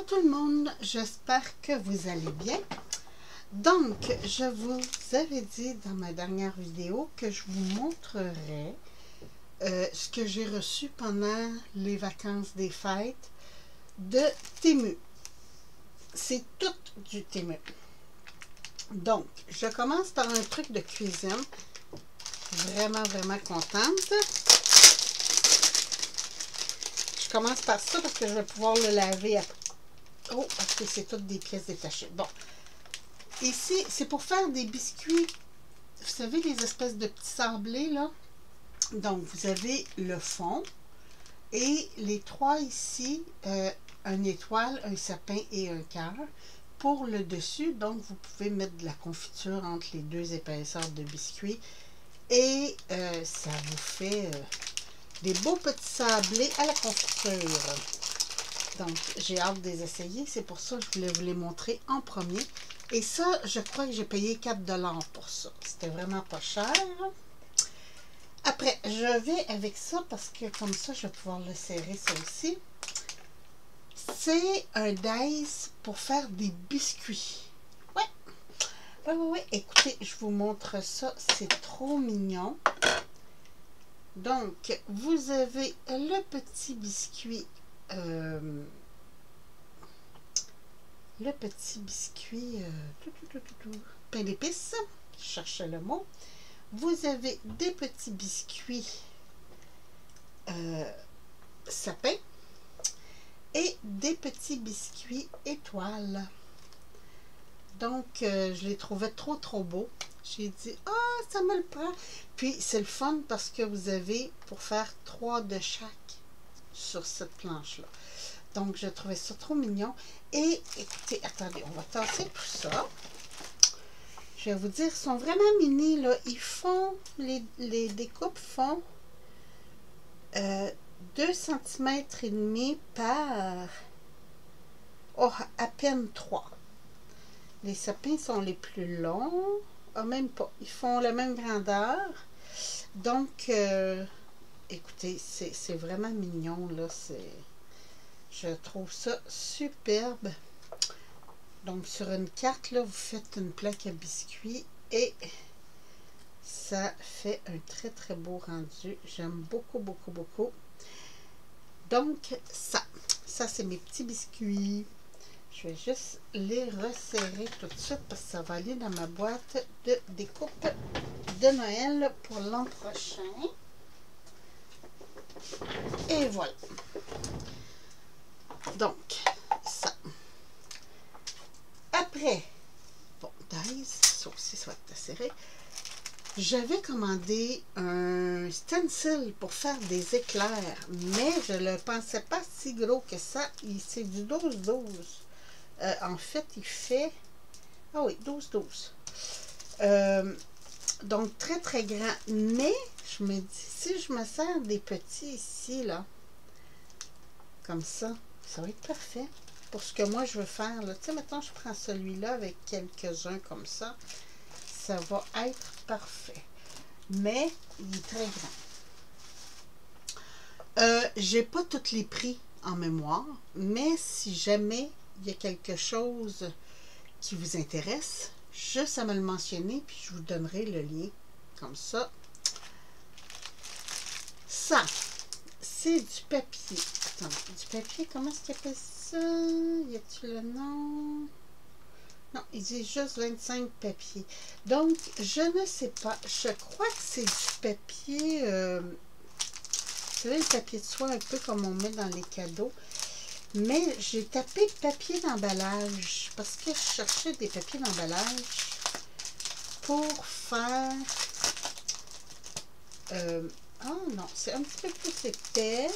tout le monde, j'espère que vous allez bien. Donc, je vous avais dit dans ma dernière vidéo que je vous montrerai ce que j'ai reçu pendant les vacances des fêtes de Temu. C'est tout du Temu. Donc, je commence par un truc de cuisine. Vraiment contente. Je commence par ça parce que je vais pouvoir le laver après. Oh, parce que c'est toutes des pièces détachées. Bon. Ici, c'est pour faire des biscuits. Vous savez, les espèces de petits sablés, là. Donc, vous avez le fond. Et les trois ici, une étoile, un sapin et un cœur. Pour le dessus, donc, vous pouvez mettre de la confiture entre les deux épaisseurs de biscuits. Et ça vous fait des beaux petits sablés à la confiture. Donc, j'ai hâte de les essayer. C'est pour ça que je voulais vous les montrer en premier. Et ça, je crois que j'ai payé 4 $ pour ça. C'était vraiment pas cher. Après, je vais avec ça parce que comme ça, je vais pouvoir le serrer, ça aussi. C'est un dice pour faire des biscuits. Ouais. Écoutez, je vous montre ça. C'est trop mignon. Donc, vous avez le petit biscuit. Pain d'épices. Je cherchais le mot. Vous avez des petits biscuits sapin et des petits biscuits étoiles. Donc, je les trouvais trop beaux. J'ai dit, ah, ça me le prend. Puis, c'est le fun parce que vous avez pour faire 3 de chaque sur cette planche-là. Donc, je trouvais ça trop mignon. Et, écoutez, attendez, on va tasser tout ça. Je vais vous dire, ils sont vraiment mini, là. Ils font, les découpes font 2 cm et demi par, oh, à peine 3. Les sapins sont les plus longs. Ah, même pas. Ils font la même grandeur. Donc, écoutez, c'est vraiment mignon, là. Je trouve ça superbe. Donc, sur une carte, là, vous faites une plaque à biscuits et ça fait un très beau rendu. J'aime beaucoup. Donc, ça c'est mes petits biscuits. Je vais juste les resserrer tout de suite parce que ça va aller dans ma boîte de découpe de Noël pour l'an prochain. Et voilà. Donc, ça. Après, bon, dice, ça aussi, ça va être serré. J'avais commandé un stencil pour faire des éclairs, mais je ne le pensais pas si gros que ça. C'est du 12-12. En fait, il fait... Ah oui, 12-12. Donc, très grand. Mais, je me dis, si je me sers des petits ici, là, comme ça va être parfait. Pour ce que moi, je veux faire, là. Tu sais, maintenant, je prends celui-là avec quelques-uns comme ça. Ça va être parfait. Mais, il est très grand. J'ai pas tous les prix en mémoire, mais si jamais il y a quelque chose qui vous intéresse, juste à me le mentionner, puis je vous donnerai le lien. Comme ça. Ça, c'est du papier. Attends, du papier, comment est-ce qu'il appelle ça? Y a-t-il le nom? Non, il dit juste 25 papiers. Donc, je ne sais pas. Je crois que c'est du papier... vous savez, le papier de soie, un peu comme on met dans les cadeaux. Mais j'ai tapé papier d'emballage parce que je cherchais des papiers d'emballage pour faire... oh non, c'est un petit peu plus épais.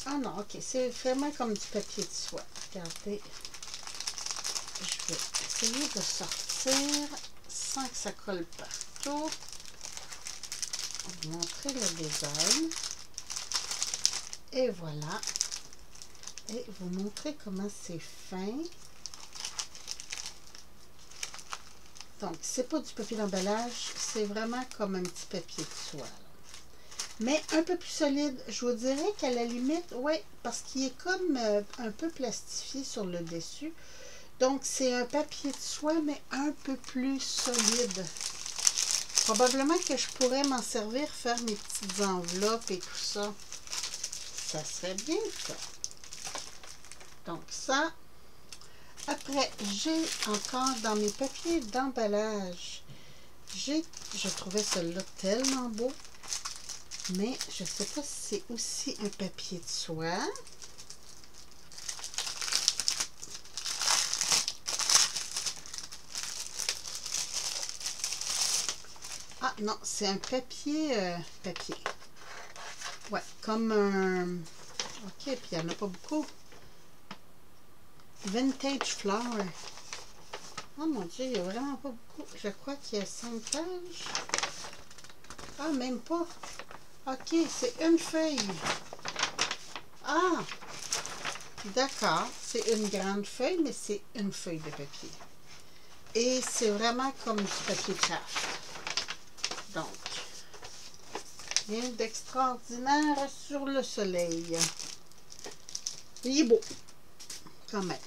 Ah non, ok, c'est vraiment comme du papier de soie. Regardez. Je vais essayer de sortir sans que ça colle partout. On va vous montrer le design. Et voilà. Et vous montrer comment c'est fin. Donc, c'est pas du papier d'emballage, c'est vraiment comme un petit papier de soie. mais un peu plus solide. Je vous dirais qu'à la limite, ouais, parce qu'il est comme un peu plastifié sur le dessus. Donc, c'est un papier de soie, mais un peu plus solide. Probablement que je pourrais m'en servir, faire mes petites enveloppes et tout ça. Ça serait bien, ça. Donc, ça. Après, j'ai encore dans mes papiers d'emballage, je trouvais celui-là tellement beau, mais je ne sais pas si c'est aussi un papier de soie. Ah non, c'est un papier, ouais, comme un, ok, puis il n'y en a pas beaucoup. Vintage Flower. Oh mon Dieu, il n'y a vraiment pas beaucoup. Je crois qu'il y a 5 pages. Ah, même pas. Ok, c'est une feuille. Ah, d'accord. C'est une grande feuille, mais c'est une feuille de papier. Et c'est vraiment comme du papier de craft. Donc, rien d'extraordinaire sur le soleil. Il est beau, quand même.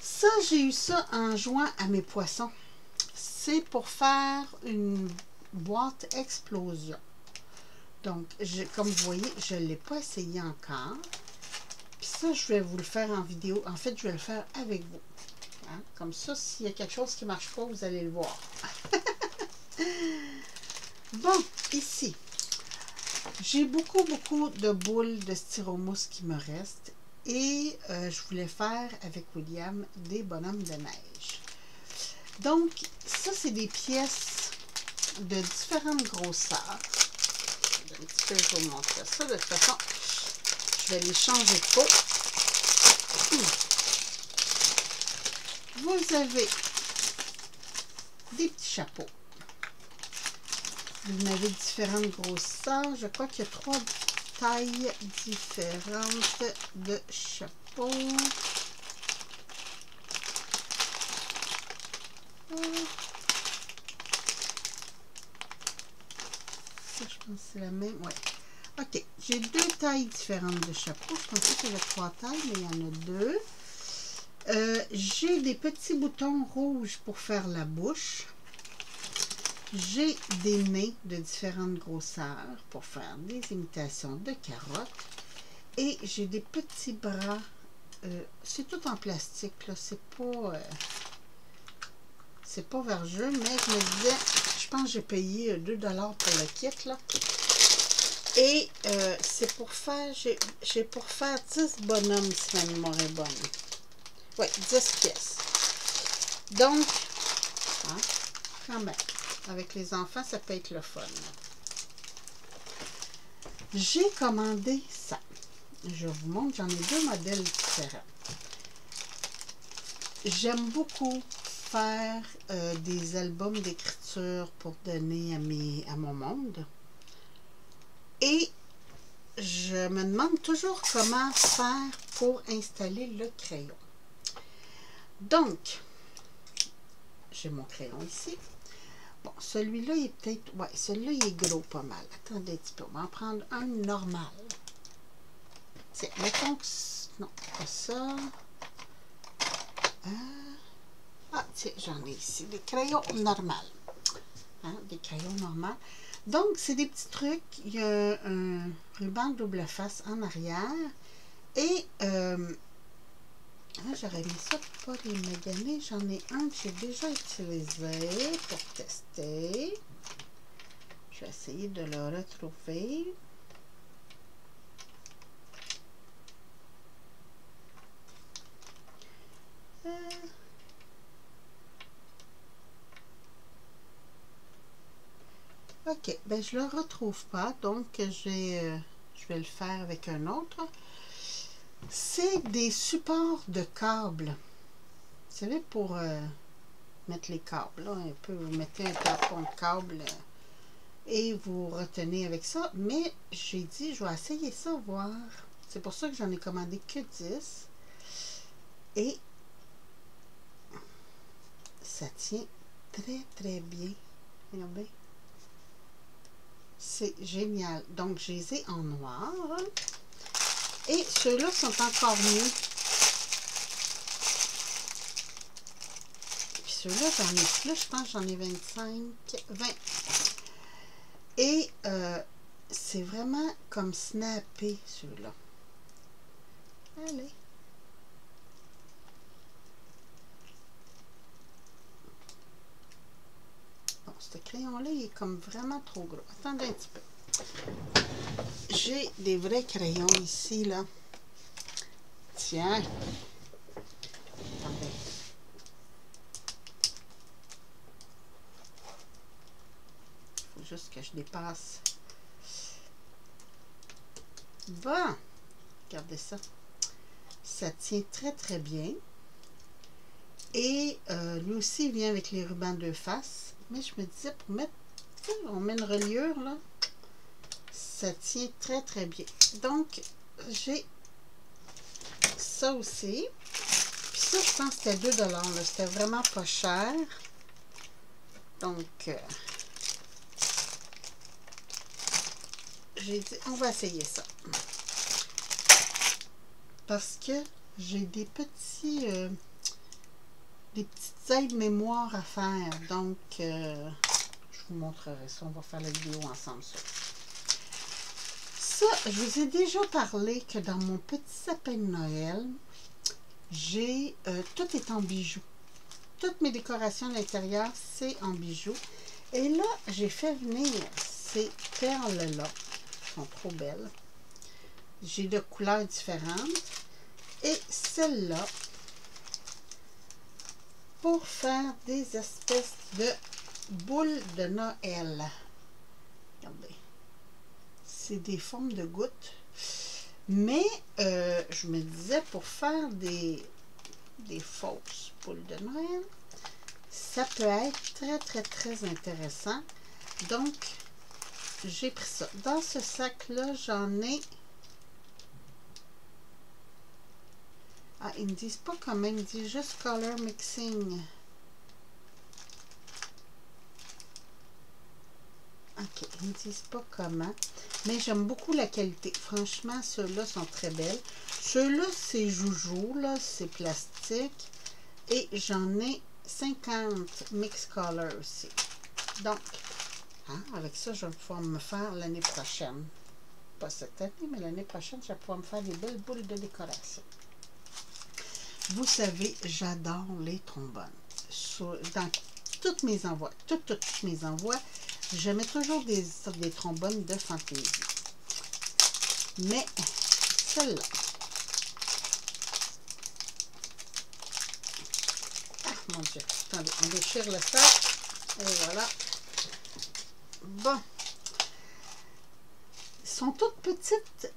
Ça, j'ai eu ça en jouant à mes poissons. C'est pour faire une boîte explosion. Donc, comme vous voyez, je ne l'ai pas essayé encore. Puis ça, je vais vous le faire en vidéo. En fait, je vais le faire avec vous. Hein? Comme ça, s'il y a quelque chose qui ne marche pas, vous allez le voir. Bon, ici, j'ai beaucoup de boules de styromousse qui me restent. Et je voulais faire avec William des bonhommes de neige. Donc, ça, c'est des pièces de différentes grosseurs. Un petit peu, je vais vous montrer ça. De toute façon, je vais les changer de peau. Vous avez des petits chapeaux. Vous en avez différentes grosseurs. Je crois qu'il y a 3 tailles différentes de chapeaux. Ça, je pense que c'est la même. Ouais. Ok, j'ai 2 tailles différentes de chapeaux. Je pensais qu'il y avait 3 tailles, mais il y en a 2. J'ai des petits boutons rouges pour faire la bouche. J'ai des nez de différentes grosseurs pour faire des imitations de carottes. Et j'ai des petits bras. C'est tout en plastique, là. C'est pas vergeux, mais je me disais, je pense que j'ai payé 2 $ pour le kit, là. Et c'est pour faire, j'ai pour faire 10 bonhommes, si ma mémoire est bonne. Oui, 10 pièces. Donc, hein, quand même, avec les enfants, ça peut être le fun. J'ai commandé ça. Je vous montre, j'en ai 2 modèles différents. J'aime beaucoup faire des albums d'écriture pour donner à mon monde. Et je me demande toujours comment faire pour installer le crayon. Donc, j'ai mon crayon ici. Bon, celui-là, il est peut-être... Ouais, celui-là, il est gros pas mal. Attendez un petit peu. On va en prendre un normal. Tiens, mettons que... Non, pas ça. Ah, tiens, j'en ai ici. Des crayons normaux. Hein, des crayons normaux. Donc, c'est des petits trucs. Il y a un ruban double face en arrière. Et... j'aurais mis ça pour pas les maganer. J'en ai un que j'ai déjà utilisé pour tester. Je vais essayer de le retrouver. Ok, ben je le retrouve pas, donc je vais le faire avec un autre. C'est des supports de câbles. Vous savez, pour mettre les câbles, là, un peu, vous mettez un plafond de câble et vous retenez avec ça. Mais j'ai dit, je vais essayer ça, voir. C'est pour ça que j'en ai commandé que 10. Et ça tient très bien. Regardez. C'est génial. Donc, je les ai en noir. Et ceux-là sont encore mieux. Puis ceux-là, j'en ai plus. Je pense que j'en ai 25, 20. Et c'est vraiment comme snappé, ceux-là. Allez. Bon, ce crayon-là, il est comme vraiment trop gros. Attendez un petit peu. J'ai des vrais crayons ici, là. Tiens. Attendez. Il faut juste que je dépasse. Bon. Regardez ça. Ça tient très, très bien. Et lui aussi, il vient avec les rubans de face. Mais je me disais, pour mettre... On met une reliure, là. Ça tient très, très bien. Donc, j'ai ça aussi. Puis ça, je pense que c'était 2 $. C'était vraiment pas cher. Donc, j'ai dit, on va essayer ça. Parce que j'ai des petites aides mémoire à faire. Donc, je vous montrerai ça. On va faire la vidéo ensemble. Ça, je vous ai déjà parlé que dans mon petit sapin de Noël, j'ai tout est en bijoux. Toutes mes décorations à l'intérieur, c'est en bijoux. Et là, j'ai fait venir ces perles-là. Elles sont trop belles. J'ai de couleurs différentes. Et celle-là, pour faire des espèces de boules de Noël. Regardez. C'est des formes de gouttes. Mais je me disais, pour faire des fausses boules de Noël, ça peut être très, très, très intéressant. Donc, j'ai pris ça. Dans ce sac-là, j'en ai... Ah, ils ne disent pas comment, ils me disent juste color mixing. Ok, ils ne disent pas comment. Mais j'aime beaucoup la qualité. Franchement, ceux-là sont très belles. Ceux-là, c'est joujou, là, c'est plastique. Et j'en ai 50 mix color aussi. Donc, hein, avec ça, je vais pouvoir me faire l'année prochaine. Pas cette année, mais l'année prochaine, je vais pouvoir me faire des belles boules de décoration. Vous savez, j'adore les trombones. Dans toutes mes envois, toutes mes envois, je mets toujours des trombones de fantaisie. Mais celle-là, ah mon Dieu, attendez, on déchire le sac, et voilà. Bon, elles sont toutes petites,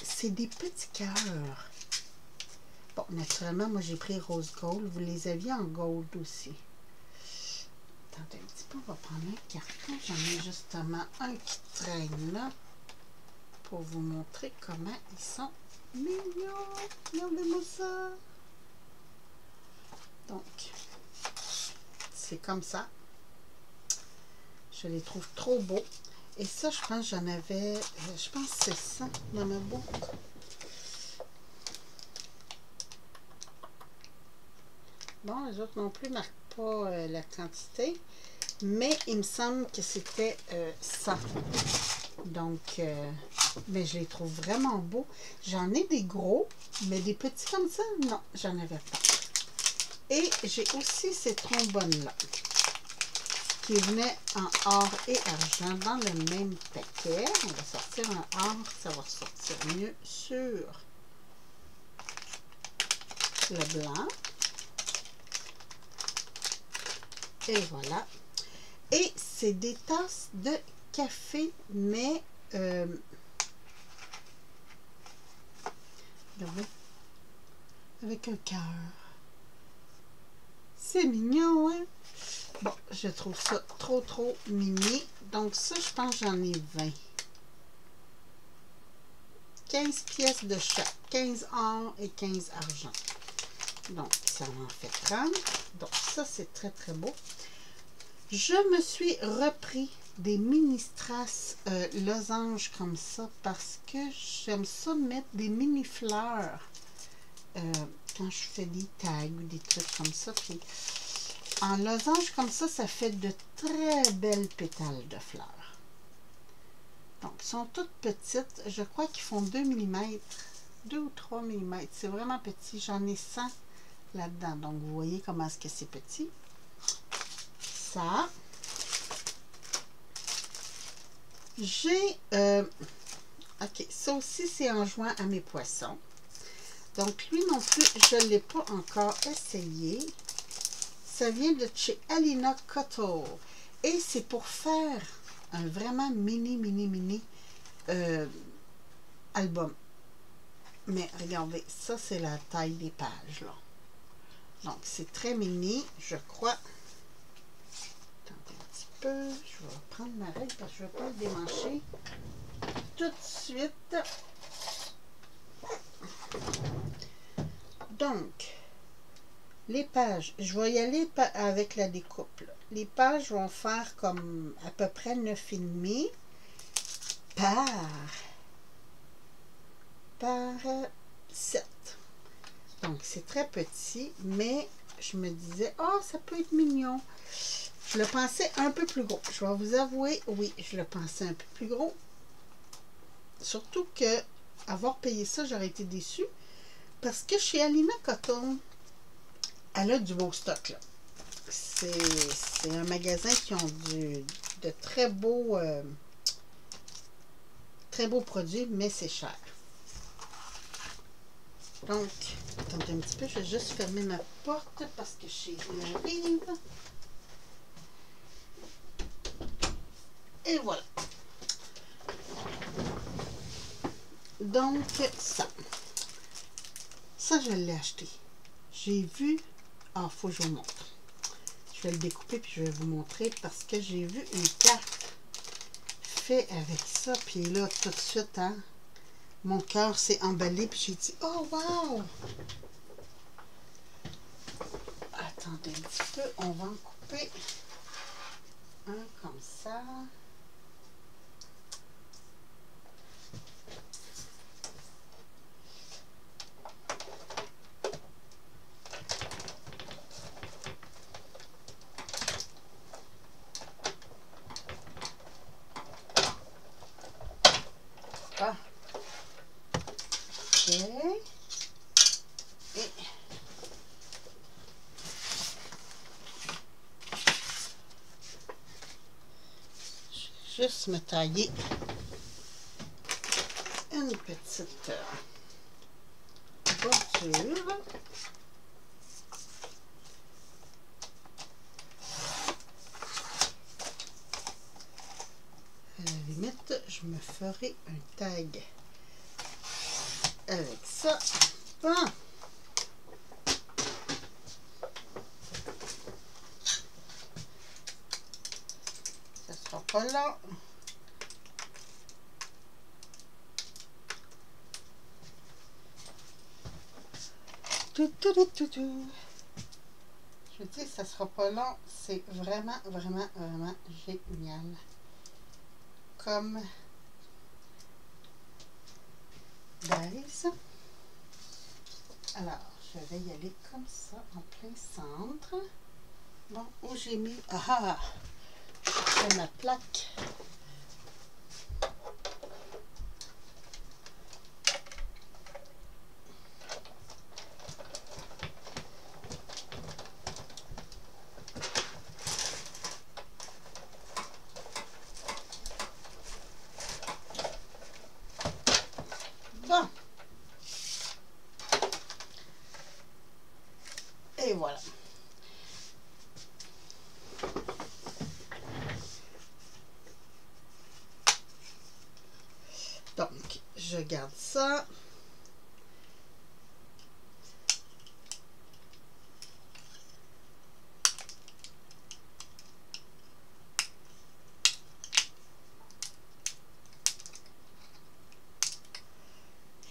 c'est des petits cœurs. Bon, naturellement, moi j'ai pris rose gold, vous les aviez en gold aussi. Attendez un petit peu, on va prendre un carton. J'en ai justement un qui traîne là pour vous montrer comment ils sont mignons. Regardez-moi ça. Donc, c'est comme ça. Je les trouve trop beaux. Et ça, je pense que j'en avais... Je pense que c'est ça dans ma boîte. Bon, les autres non plus ne marquent pas la quantité. Mais il me semble que c'était ça. Donc, mais je les trouve vraiment beaux. J'en ai des gros, mais des petits comme ça, non, j'en avais pas. Et j'ai aussi ces trombones-là, qui venaient en or et argent dans le même paquet. On va sortir un or, ça va sortir mieux sur le blanc. Et voilà. Et c'est des tasses de café, mais avec un cœur. C'est mignon, hein? Bon, je trouve ça trop mini. Donc ça, je pense que j'en ai 20. 15 pièces de chaque. 15 or et 15 argent. Donc, ça en fait 30. Donc ça, c'est très beau. Je me suis repris des mini strass losanges comme ça parce que j'aime ça mettre des mini fleurs quand je fais des tags ou des trucs comme ça. Puis en losange comme ça fait de très belles pétales de fleurs. Donc, ils sont toutes petites. Je crois qu'ils font 2 mm, 2 ou 3 mm. C'est vraiment petit. J'en ai 100 là-dedans. Donc, vous voyez comment est-ce que c'est petit. Ça. J'ai... ok, ça aussi, c'est en joint à mes poissons. Donc, lui non plus, je ne l'ai pas encore essayé. Ça vient de chez Alina Couture. Et c'est pour faire un vraiment mini album. Mais regardez, ça c'est la taille des pages là. Donc c'est très mini, je crois. Attendez un petit peu, je vais prendre ma règle parce que je ne vais pas le démancher tout de suite. Donc, les pages, je vais y aller avec la découpe. Là. Les pages vont faire comme à peu près 9,5 par 7. Donc, c'est très petit, mais je me disais, oh, ça peut être mignon. Je le pensais un peu plus gros. Je vais vous avouer, oui, je le pensais un peu plus gros. Surtout que, avoir payé ça, j'aurais été déçue. Parce que chez Alina Couture, elle a du beau stock, là. C'est un magasin qui ont de très beaux produits, mais c'est cher. Donc, attendez un petit peu, je vais juste fermer ma porte parce que chérie arrive. Et voilà. Donc, ça je l'ai acheté. J'ai vu, ah, faut que je vous montre. Je vais le découper puis je vais vous montrer parce que j'ai vu une carte faite avec ça. Puis là, tout de suite, hein, mon cœur s'est emballé puis j'ai dit, oh wow! Attendez un petit peu, on va en couper un comme ça. Ah. Ok. Et juste me tailler une petite bordure. À la limite, je me ferai un tag avec ça. Bon. Ça sera pas là. Je dis, ça sera pas long. C'est vraiment, vraiment, vraiment génial. Comme base. Alors, je vais y aller comme ça, en plein centre. Bon, où j'ai mis... Ah! C'est ma plaque. Bon. Et voilà. Donc, je garde ça.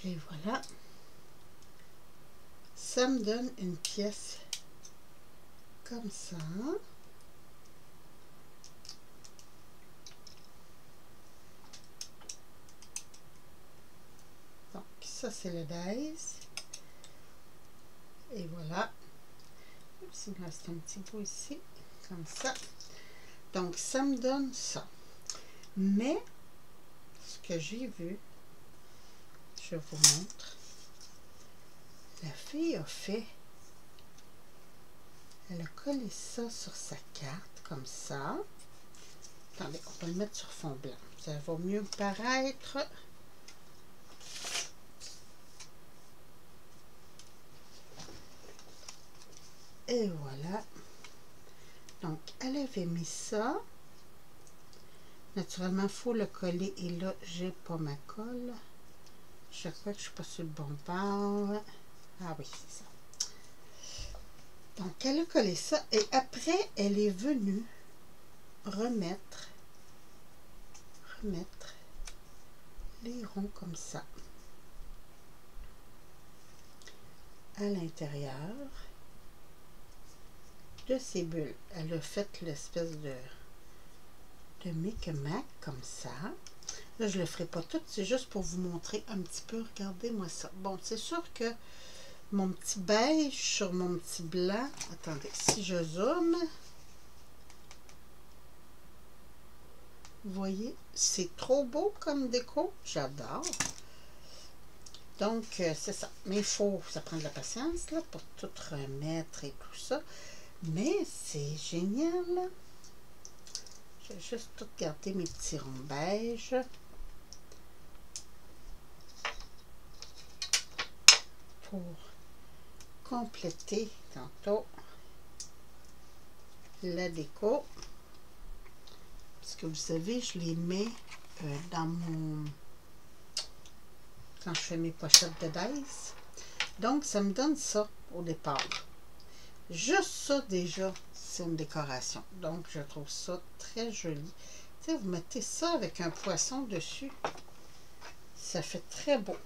Et voilà. Ça me donne une pièce comme ça. ça, c'est le dice. Et voilà. Oups, il me reste un petit bout ici, comme ça. Donc, ça me donne ça. Mais, ce que j'ai vu, je vous montre. La fille a fait, elle a collé ça sur sa carte, comme ça. Attendez, on va le mettre sur fond blanc. Ça va mieux paraître. Et voilà. Donc, elle avait mis ça. Naturellement, il faut le coller. Et là, j'ai pas ma colle. Je crois que je ne suis pas sur le bon bord. Ah oui, c'est ça. Donc, elle a collé ça. Et après, elle est venue remettre les ronds comme ça à l'intérieur de ces bulles. Elle a fait l'espèce de micmac comme ça. Là, je ne le ferai pas tout, c'est juste pour vous montrer un petit peu. Regardez-moi ça. Bon, c'est sûr que mon petit beige sur mon petit blanc. Attendez, si je zoome, vous voyez, c'est trop beau comme déco. J'adore. Donc, c'est ça. Mais il faut, ça prend de la patience là, pour tout remettre et tout ça. Mais c'est génial. Je vais juste tout garder mes petits ronds beige. Pour compléter tantôt la déco. Parce que vous savez, je les mets dans mon... quand je fais mes pochettes de dice. Donc, ça me donne ça au départ. Juste ça, déjà, c'est une décoration. Donc, je trouve ça très joli. Tu sais, vous mettez ça avec un poisson dessus. Ça fait très beau.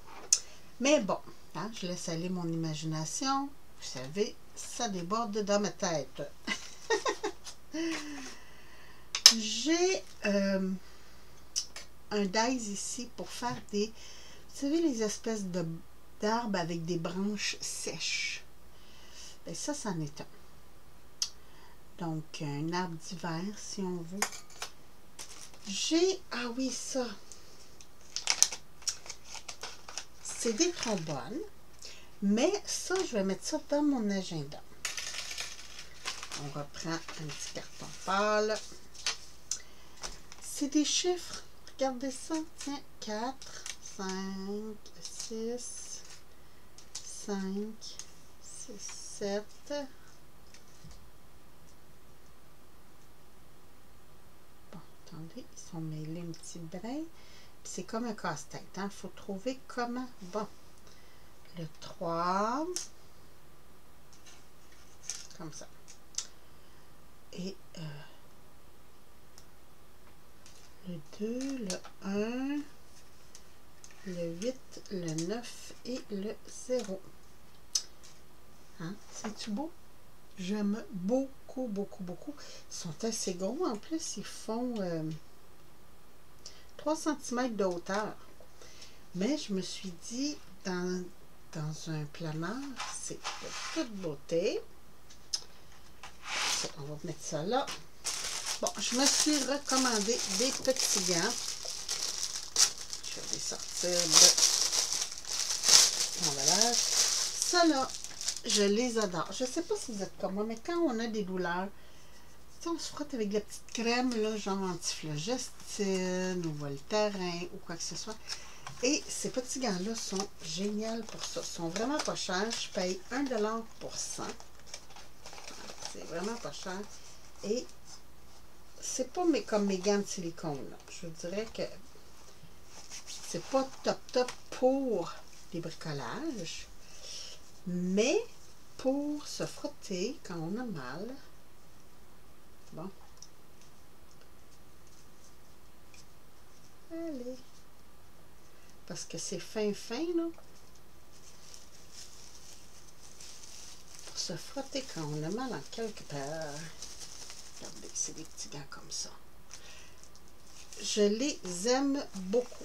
Mais bon, hein, je laisse aller mon imagination. Vous savez, ça déborde dans ma tête. J'ai un dice ici pour faire des... Vous savez, les espèces d'arbres avec des branches sèches. Et ça, c'en est un. Donc, un arbre d'hiver, si on veut. J'ai... Ah oui, ça. C'est des trombones. Mais ça, je vais mettre ça dans mon agenda. On reprend un petit carton pâle. C'est des chiffres. Regardez ça. Tiens, 4, 5, 6, 5, 6, 7. Bon, attendez, ils sont mêlés un petit brin. C'est comme un casse-tête. Il faut trouver comment. Bon, le 3. Comme ça. Et le 2, le 1, le 8, le 9 et le 0. Hein? C'est-tu beau? J'aime beaucoup, beaucoup, beaucoup. Ils sont assez gros en plus. Ils font 3 cm de hauteur. Mais je me suis dit, dans un planeur, c'est de toute beauté. On va mettre ça là. Bon, je me suis recommandé des petits gants. Je vais les sortir de l'emballage. Ça là, je les adore. Je ne sais pas si vous êtes comme moi, mais quand on a des douleurs, on se frotte avec de la petite crème, là, genre anti-phlogestine ou Voltaren ou quoi que ce soit. Et ces petits gants-là sont géniaux pour ça. Ils sont vraiment pas chers. Je paye 1$ pour 100. C'est vraiment pas cher. Et c'est pas comme mes gants de silicone. Là. Je vous dirais que c'est pas top pour les bricolages. Mais pour se frotter quand on a mal. Bon. Allez. Parce que c'est fin, là. Pour se frotter quand on a mal en quelque part. Regardez, c'est des petits gants comme ça. Je les aime beaucoup.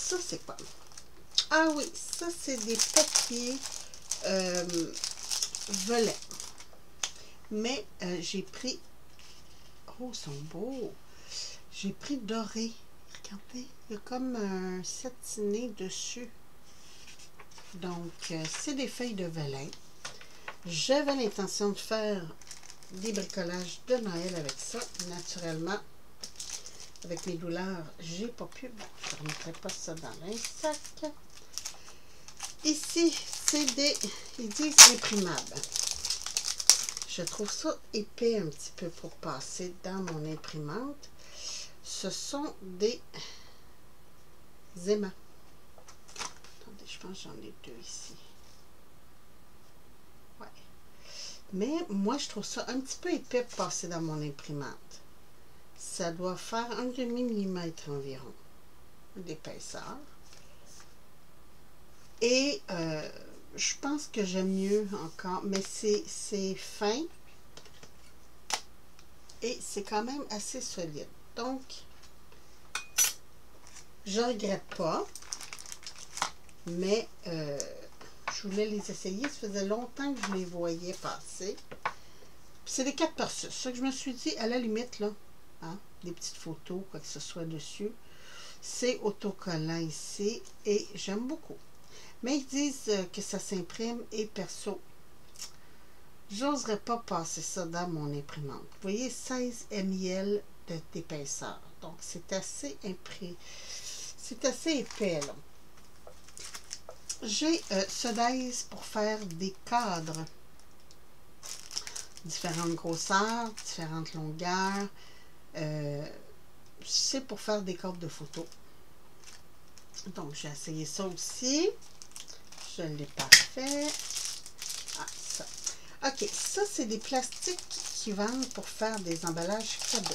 ça, c'est quoi? Ah oui, ça, c'est des papiers velets. Mais j'ai pris... Oh, ils sont beaux! J'ai pris doré. Regardez, il y a comme un satiné dessus. Donc, c'est des feuilles de velin. J'avais l'intention de faire des bricolages de Noël avec ça. Naturellement, avec mes douleurs, j'ai pas pu. Bon, je ne remettrai pas ça dans un sac. Ici, c'est des... Ils disent imprimables. Je trouve ça épais un petit peu pour passer dans mon imprimante. Ce sont des aimants. Attendez, je pense que j'en ai deux ici. Ouais. Mais moi, je trouve ça un petit peu épais pour passer dans mon imprimante. Ça doit faire 1,5 millimètre environ d'épaisseur. Et je pense que j'aime mieux encore, mais c'est fin et c'est quand même assez solide. Donc, je ne regrette pas, mais je voulais les essayer. Ça faisait longtemps que je les voyais passer. C'est des 4x6. Ce que je me suis dit, à la limite, là, hein, des petites photos, quoi que ce soit dessus. C'est autocollant ici et j'aime beaucoup. Mais ils disent que ça s'imprime et perso, j'oserais pas passer ça dans mon imprimante. Vous voyez, 16 ml d'épaisseur. Donc, c'est assez épais, là. J'ai ce dies pour faire des cadres. Différentes grosseurs, différentes longueurs. C'est pour faire des cadres de photos. Donc, j'ai essayé ça aussi. Je l'ai pas fait. Ah, ça. OK, ça, c'est des plastiques qui vendent pour faire des emballages cadeaux.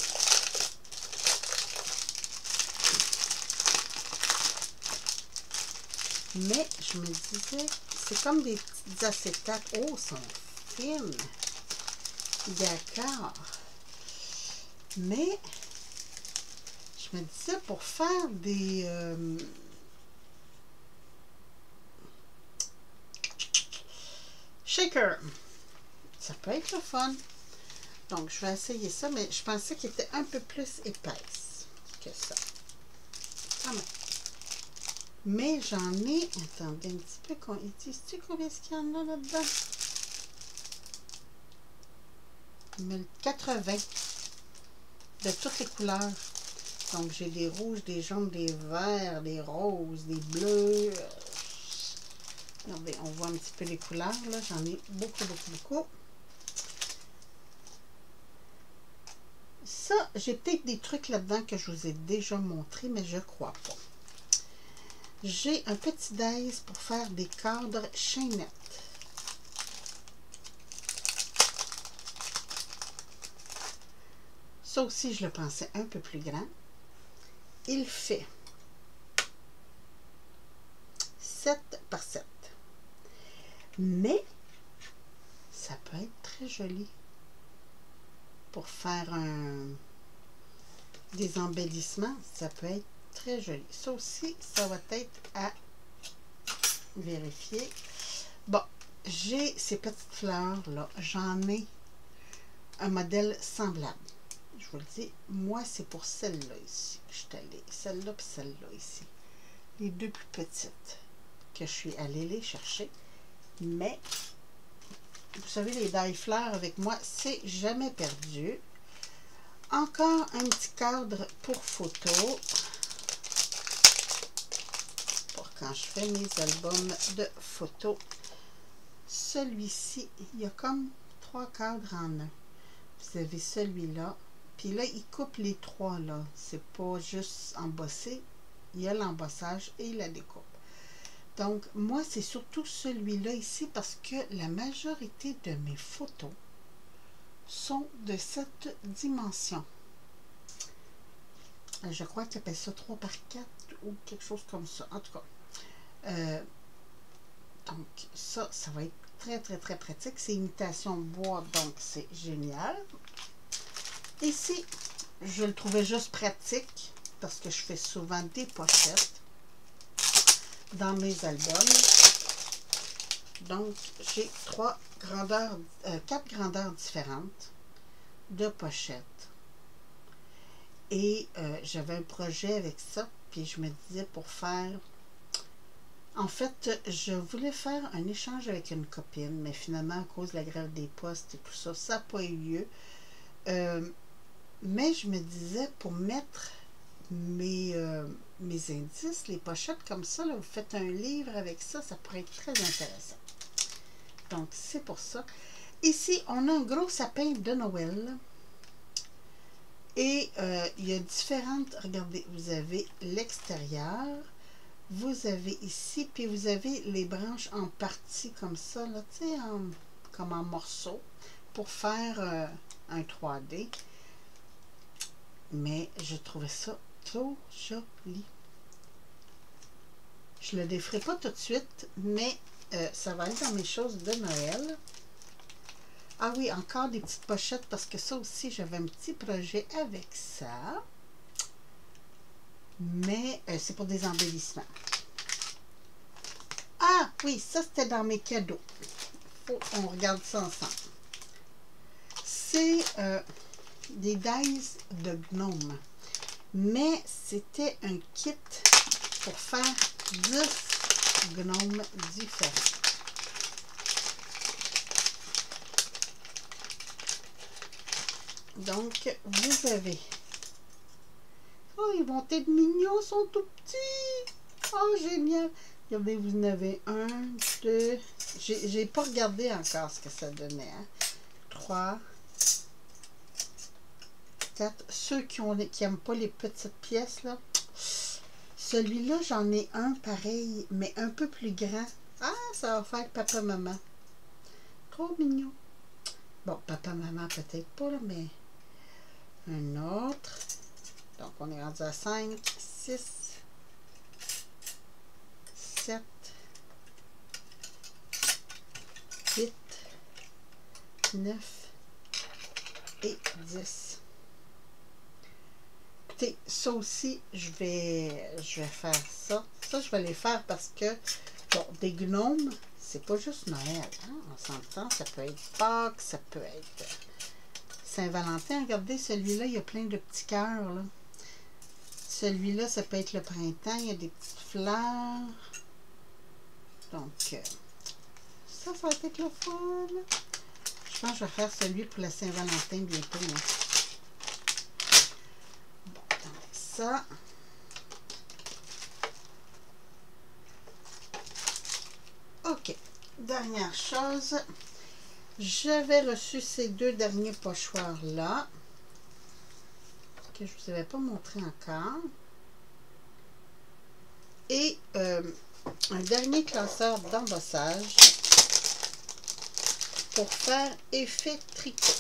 Mais je me disais, c'est comme des petites acétates. Oh, elles sont fines. D'accord. Mais, je me disais, pour faire des... shaker. Ça peut être le fun. Donc, je vais essayer ça, mais je pensais qu'il était un peu plus épaisse que ça. Ah non. Mais j'en ai... Attendez un petit peu. Ils disent-tu combien est-ce qu'il y en a là-dedans? 80 de toutes les couleurs. Donc, j'ai des rouges, des jaunes, des verts, des roses, des bleus. Regardez, on voit un petit peu les couleurs, là. J'en ai beaucoup, beaucoup, beaucoup. Ça, j'ai peut-être des trucs là-dedans que je vous ai déjà montré, mais je crois pas. J'ai un petit dies pour faire des cadres chaînettes. Ça aussi, je le pensais un peu plus grand. Il fait 7 par 7. Mais, ça peut être très joli pour faire des embellissements. Ça peut être très joli. Ça aussi, ça va être à vérifier. Bon, j'ai ces petites fleurs-là. J'en ai un modèle semblable. Je vous le dis, moi, c'est pour celle-là ici que je suis allée. Celle-là et celle-là ici. Les deux plus petites que je suis allée les chercher. Mais, vous savez, les die fleurs avec moi, c'est jamais perdu. Encore un petit cadre pour photo. Pour quand je fais mes albums de photos. Celui-ci, il y a comme 3 cadres en un. Vous avez celui-là. Puis là, il coupe les 3 là. C'est pas juste embossé. Il y a l'embossage et la découpe. Donc, moi, c'est surtout celui-là ici parce que la majorité de mes photos sont de cette dimension. Je crois qu'ils appellent ça 3 par 4 ou quelque chose comme ça. En tout cas, donc ça va être très, très, très pratique. C'est imitation bois, donc c'est génial. Ici, je le trouvais juste pratique parce que je fais souvent des pochettes. dans mes albums. Donc, j'ai 4 grandeurs différentes de pochettes. Et j'avais un projet avec ça, puis je me disais pour faire... En fait, je voulais faire un échange avec une copine, mais finalement, à cause de la grève des postes et tout ça, ça n'a pas eu lieu. Mais je me disais, pour mettre mes indices, les pochettes comme ça, là, vous faites un livre avec ça, ça pourrait être très intéressant. Donc, c'est pour ça. Ici, on a un gros sapin de Noël. Et il y a différentes... Regardez, vous avez l'extérieur. Vous avez ici, puis vous avez les branches en partie comme ça, là, tu sais, comme en morceaux, pour faire un 3D. Mais je trouvais ça trop joli. Je ne le déferai pas tout de suite, mais ça va aller dans mes choses de Noël. Ah oui, encore des petites pochettes, parce que ça aussi, j'avais un petit projet avec ça. Mais c'est pour des embellissements. Ah oui, ça c'était dans mes cadeaux. On regarde ça ensemble. C'est des dies de gnome. Mais c'était un kit pour faire 10 gnomes différents. Donc, vous avez... Oh, ils vont être mignons, ils sont tout petits. Oh, génial. Regardez, vous en avez 1, 2... J'ai pas regardé encore ce que ça donnait. Hein. 3, 4. Ceux qui n'aiment pas les petites pièces, là. Celui-là, j'en ai un pareil, mais un peu plus grand. Ah, ça va faire papa-maman. Trop mignon. Bon, papa-maman, peut-être pas, là, mais... Un autre. Donc, on est rendu à 5, 6, 7, 8, 9 et 10. Écoutez, ça aussi, je vais faire ça. Ça, je vais les faire parce que, bon, des gnomes, c'est pas juste Noël. Hein? On s'entend, ça peut être Pâques, ça peut être Saint-Valentin. Regardez, celui-là, il y a plein de petits cœurs, là. Celui-là, ça peut être le printemps. Il y a des petites fleurs. Donc, ça va être le fun. Je pense que je vais faire celui pour la Saint-Valentin bientôt. Hein. Bon, donc ça. OK. Dernière chose. J'avais reçu ces 2 derniers pochoirs-là. Que je ne vous avais pas montré encore. Et un dernier classeur d'embossage pour faire effet tricot.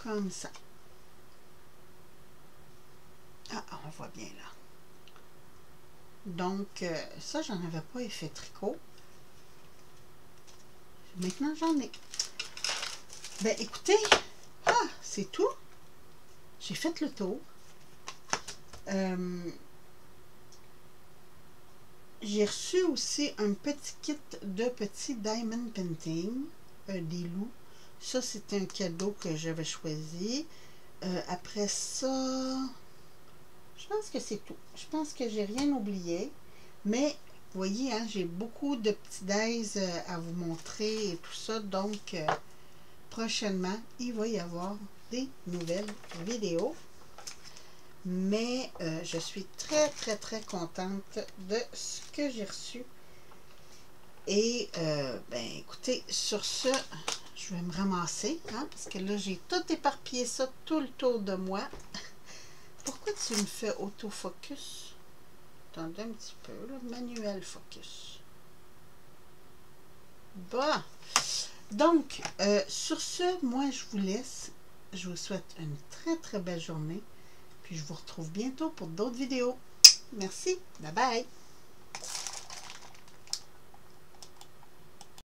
Comme ça. Ah, on voit bien là. Donc, ça, j'en avais pas effet tricot. Maintenant, j'en ai. Ben, écoutez, c'est tout. J'ai fait le tour. J'ai reçu aussi un petit kit de petits diamond painting, des loups. Ça, c'était un cadeau que j'avais choisi. Après ça, je pense que c'est tout. Je pense que j'ai rien oublié. Mais, vous voyez, hein, j'ai beaucoup de petits dies à vous montrer et tout ça. Donc, prochainement, il va y avoir des nouvelles vidéos. Mais je suis très, très, très contente de ce que j'ai reçu. Et, ben, écoutez, sur ce, je vais me ramasser, hein, parce que là, j'ai tout éparpillé ça tout le tour de moi. Pourquoi tu me fais autofocus? Attendez un petit peu, là, manuel focus. Bon. Donc, sur ce, moi, je vous laisse. Je vous souhaite une très, très belle journée. Puis je vous retrouve bientôt pour d'autres vidéos. Merci. Bye bye.